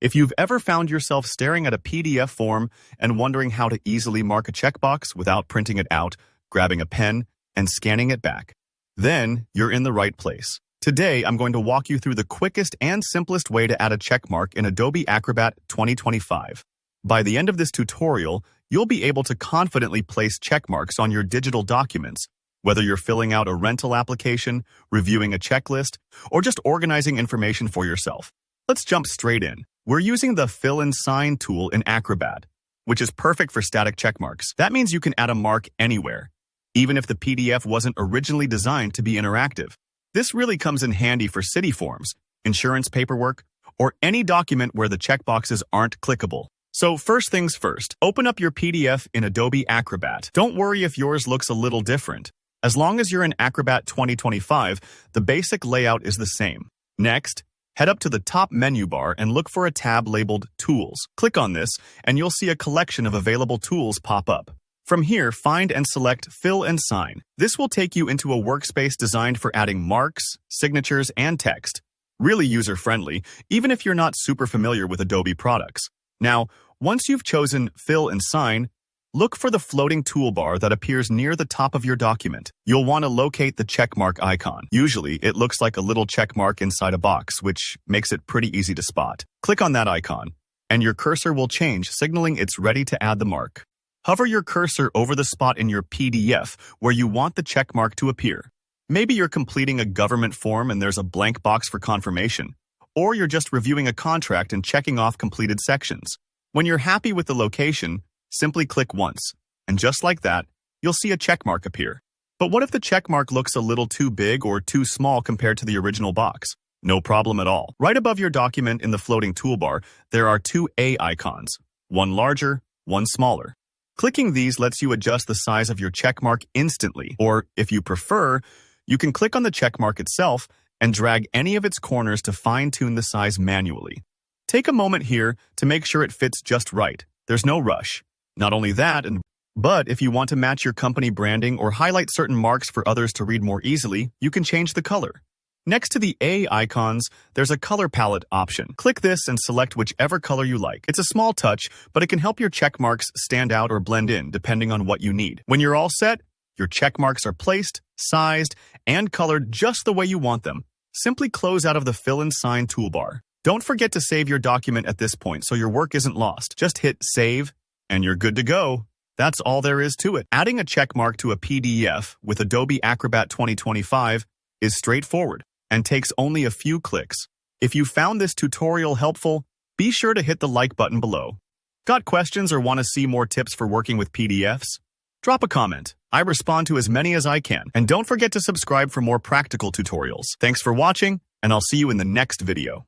If you've ever found yourself staring at a PDF form and wondering how to easily mark a checkbox without printing it out, grabbing a pen, and scanning it back, then you're in the right place. Today, I'm going to walk you through the quickest and simplest way to add a checkmark in Adobe Acrobat 2025. By the end of this tutorial, you'll be able to confidently place checkmarks on your digital documents, whether you're filling out a rental application, reviewing a checklist, or just organizing information for yourself. Let's jump straight in. We're using the Fill and Sign tool in Acrobat, which is perfect for static checkmarks. That means you can add a mark anywhere, even if the PDF wasn't originally designed to be interactive. This really comes in handy for city forms, insurance paperwork, or any document where the checkboxes aren't clickable. So first things first, open up your PDF in Adobe Acrobat. Don't worry if yours looks a little different. As long as you're in Acrobat 2025, the basic layout is the same. Next, head up to the top menu bar and look for a tab labeled Tools. Click on this, and you'll see a collection of available tools pop up. From here, find and select Fill and Sign. This will take you into a workspace designed for adding marks, signatures, and text. Really user-friendly, even if you're not super familiar with Adobe products. Now, once you've chosen Fill and Sign, look for the floating toolbar that appears near the top of your document. You'll want to locate the checkmark icon. Usually, it looks like a little checkmark inside a box, which makes it pretty easy to spot. Click on that icon, and your cursor will change, signaling it's ready to add the mark. Hover your cursor over the spot in your PDF where you want the checkmark to appear. Maybe you're completing a government form and there's a blank box for confirmation, or you're just reviewing a contract and checking off completed sections. When you're happy with the location, simply click once, and just like that, you'll see a checkmark appear. But what if the checkmark looks a little too big or too small compared to the original box? No problem at all. Right above your document in the floating toolbar, there are two A icons, one larger, one smaller. Clicking these lets you adjust the size of your checkmark instantly, or if you prefer, you can click on the checkmark itself and drag any of its corners to fine-tune the size manually. Take a moment here to make sure it fits just right. There's no rush. Not only that, but if you want to match your company branding or highlight certain marks for others to read more easily, you can change the color. Next to the A icons, there's a color palette option. Click this and select whichever color you like. It's a small touch, but it can help your checkmarks stand out or blend in depending on what you need. When you're all set, your checkmarks are placed, sized, and colored just the way you want them. Simply close out of the Fill and Sign toolbar. Don't forget to save your document at this point so your work isn't lost. Just hit Save, and you're good to go. That's all there is to it. Adding a checkmark to a PDF with Adobe Acrobat 2025 is straightforward and takes only a few clicks. If you found this tutorial helpful, be sure to hit the like button below. Got questions or want to see more tips for working with PDFs? Drop a comment. I respond to as many as I can. And don't forget to subscribe for more practical tutorials. Thanks for watching, and I'll see you in the next video.